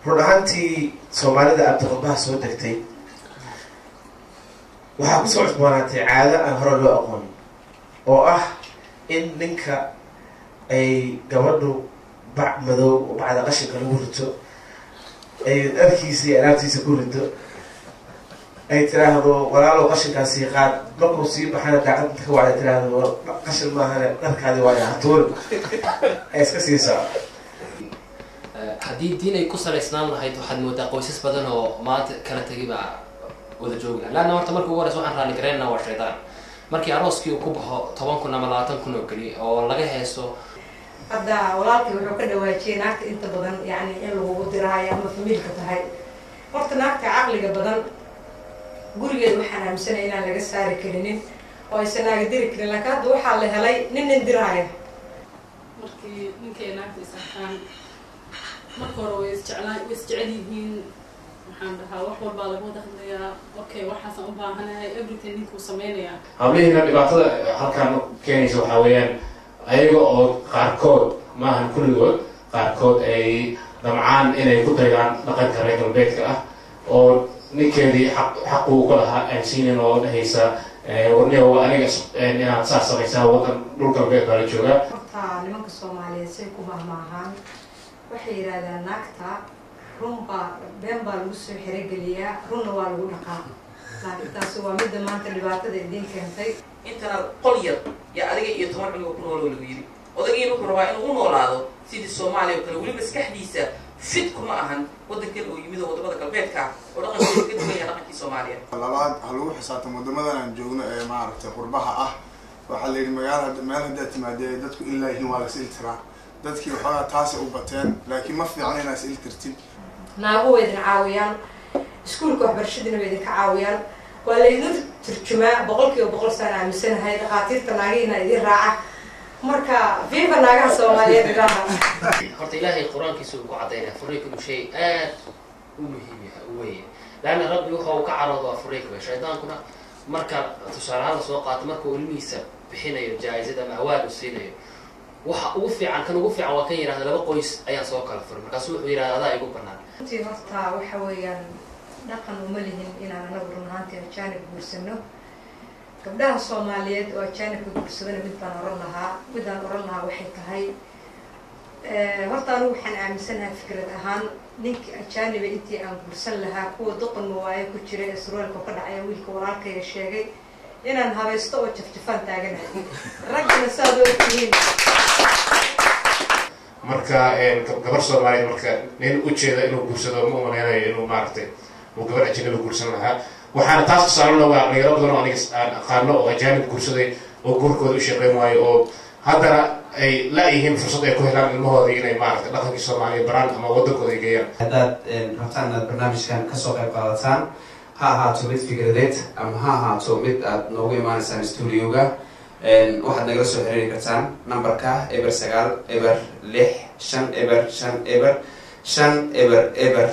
run ahaantii Soomaalida aad qodbaha soo degtay waxaa ku soo cusboonaatay caado aan hore loo aqoon oo ah in ninka ay gabadhu bac madow oo bacda qashinka lagu rito ay dharkiisa iyo alaabtiisa ku rito ay tiraahdo walaalow qashinkaasi qaad markuu sii baxana daaqad inta ka wacda tiraahdo qashin maahane dharkaadi waa hatuur ay iska siisaa haddii diin ay ku salaysnaan lahayd waxaad moodaa qoysas badan oo maanta kala tegay baa wada joogi lahaa laanna horta markii ugu horeysa waxaan raalli garaynaa waa shaydaan markii arooskii uu ku baxo 10,000 ama 20,000 oo keli oo laga heeso hadda walaalkii wuxuu ka dhawaajiyay naagta inta badan yani in lagugu diraayo ama famiilka tahay horta naagta caqliga badan gurigeed waxaan aaminsanay inaan laga saari karinin oo aysan naaga diri karin laakiin hadda waxaa la helay nin diraayo markii ninkay naagta isarkaan marka hore way isjecel yihiin waxaan dhahaa wax walbaa lagu wada hadlayaa okay waxaasaan u baahanahay everything ninkuu samaynayaa hablihina dhibaatada halkaan keenaysa waxaa weeyaan ayaga oo qaarkood maahan kulligood qaarkood ay damcaan inay ku daydaan dhaqanka reer galbeedka ah oo ninkeedii xaq uu ka lahaa aan siinin oo dhahaysa warniga waa aniga inaad saas samaysaa wadan dhul galbeed baa la joogaa horta nimanka Soomaaliyeed say ku mahmaahaan waxay yiraahdaan naagta runbaa been baa lagu soo xirigeliyaa runna waa lagu dhaqaa laakiin taasi waa midda maanta dhibaatada idin keentay intana qol yar ya adiga iyo 10 cunug ku nool lagu yiri odagii wuxuu rabaa inuu u noolaado sidii Soomaaliya kale wali maskaxdiisa fit kuma ahan wadankan oo yimid wadamada galbeedka oo dhaqankiisa ka duwan yahay dhaqankii Soomaaliya labaad lagu xisaabtamo wadamadan aan joogno ee maaragtay qurbaha ah waxa la yiri magaalada meel hadda timaadee dadku ilaa yihiin waa la siltiraa dadkii waxaa taas u bateen laakiin ma fiicna inaad siltirtid naagu way idin caawiyaan iskuulka waxbarashadina way idin caawiyaan waa la idin turjumaa 100% saan aaminsanahay dhaqaatiirta naagina idin raaca marka viva naagaha Soomaaliyeed gaaha horta ilaahay quraankiisa uu ku cadeynaa furiiku inuu shay aad u muhiim ah weeye laana rabbi wuxuu ka caroodo furiiku shaydaankuna marka tusaalaha soo qaato marka uu ilmihiisa bixinayo jaayizada ama awaad u siinayo waxa ugu fiican kan ugu fiican waa kan yiraahdo laba qoys ayaa soo kala furay markaas wuxuu yiraahdaa igu banaan intii horta waxa weeyaan dhaqan uma lihin inaan anagu runaantii ajaanib guursano gabdhaha Soomaaliyeed oo ajaanibka guursadana midaan oran lahaa waxay tahay horta anigu waxaan aaminsanahay fikrad ahaan ninka ajaaniba intii aan guursan lahaa kuwa doqon waaye ku jira ee surwaalka ka dhacay wiilka walaalkayga sheegay inaan habaysto oo jafjafaan taaganahay ragna saadoo yihiin marka gabar Soomaaliyeed marka nin u jeeda inuu guursado ma umaleeyo inuu maartay uu gabar ajnabi guursan lahaa waxaana taas saaran waa dhalinyaro badan oo aniga aan aqaano oo ajaanib guursaday oo guurkooda u shaqeyn waayo oo haddana ay la yihiin fursad ay ku helaan ilmahooda inay maaragtay dhaqankii Soomaaliya baraan ama wadankooda ay geeyaan haddaad rabtaan inaad barnaamijkan kasoo qayb qaadataan ha ahaato mid fikradeed ama ha ahaato mid aad noogu imaanaysaan studioga waxaad nagala soo xiriiri kartaan numberka eber 9 eber 6 5 eber 5 eber 5 eber eber